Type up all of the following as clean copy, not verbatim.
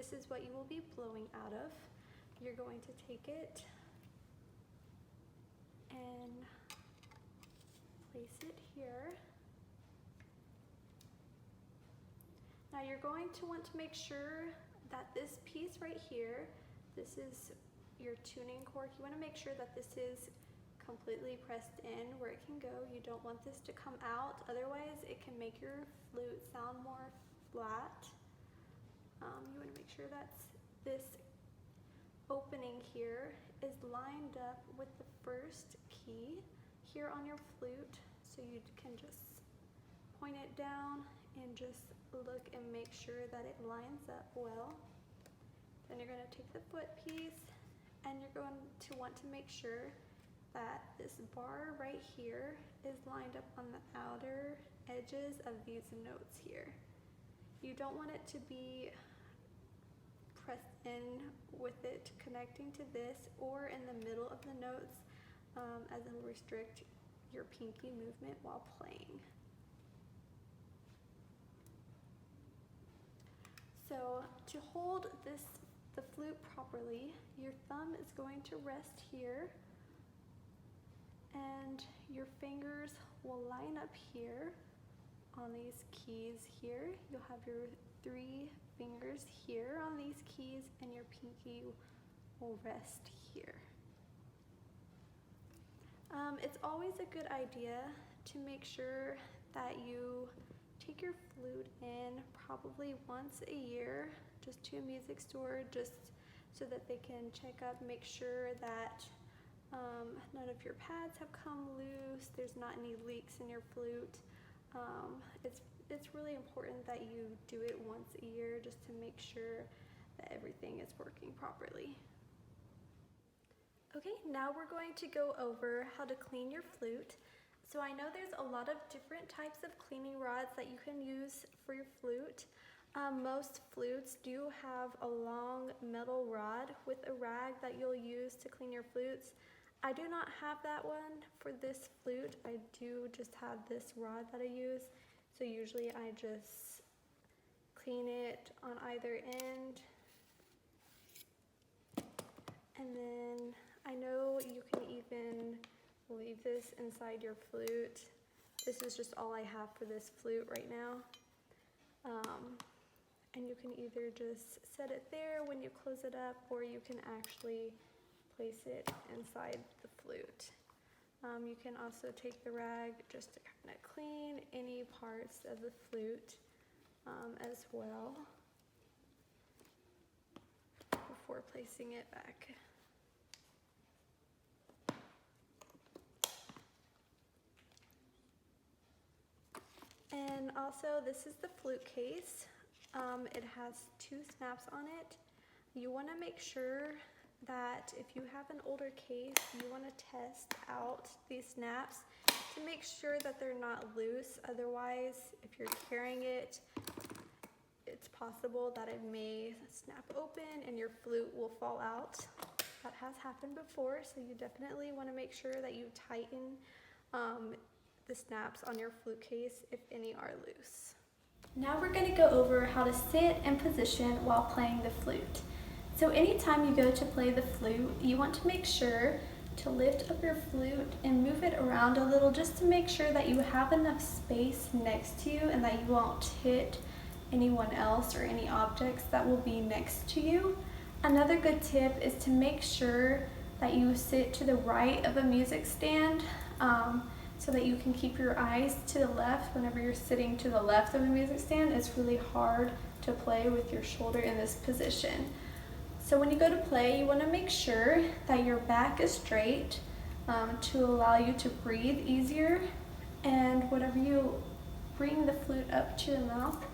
this is what you will be blowing out of. You're going to take it and place it here. Now you're going to want to make sure that this piece right here, this is your tuning cork. You want to make sure that this is completely pressed in where it can go. You don't want this to come out, otherwise it can make your flute sound more flat. You want to make sure that this opening here is lined up with the first key here on your flute, so you can just point it down and just look and make sure that it lines up well. Then you're going to take the foot piece and you're going to want to make sure that this bar right here is lined up on the outer edges of these notes here. You don't want it to be pressed in with it connecting to this or in the middle of the notes, as it will restrict your pinky movement while playing. So to hold the flute properly, your thumb is going to rest here and your fingers will line up here on these keys here. You'll have your 3 fingers here on these keys and your pinky will rest here. It's always a good idea to make sure that you take your flute in probably once a year just to a music store, just so that they can check up, make sure that none of your pads have come loose, there's not any leaks in your flute. It's really important that you do it once a year just to make sure that everything is working properly. Okay, now we're going to go over how to clean your flute. So I know there's a lot of different types of cleaning rods that you can use for your flute. Most flutes do have a long metal rod with a rag that you'll use to clean your flutes. I do not have that one for this flute. I do just have this rod that I use. So usually I just clean it on either end. And then I know you can even leave this inside your flute. This is just all I have for this flute right now. And you can either just set it there when you close it up, or you can actually place it inside the flute. You can also take the rag just to kind of clean any parts of the flute as well before placing it back. And also, this is the flute case. It has 2 snaps on it. You want to make sure that if you have an older case, you want to test out these snaps to make sure that they're not loose. Otherwise, if you're carrying it, it's possible that it may snap open and your flute will fall out. That has happened before, so you definitely want to make sure that you tighten the snaps on your flute case if any are loose. Now we're going to go over how to sit and position while playing the flute. So anytime you go to play the flute, you want to make sure to lift up your flute and move it around a little, just to make sure that you have enough space next to you and that you won't hit anyone else or any objects that will be next to you. Another good tip is to make sure that you sit to the right of a music stand, so that you can keep your eyes to the left. Whenever you're sitting to the left of a music stand, it's really hard to play with your shoulder in this position. So when you go to play, you want to make sure that your back is straight to allow you to breathe easier. And whenever you bring the flute up to your mouth,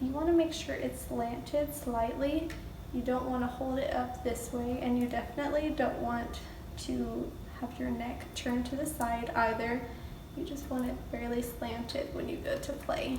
you want to make sure it's slanted slightly. You don't want to hold it up this way, and you definitely don't want to have your neck turned to the side either. You just want it fairly slanted when you go to play.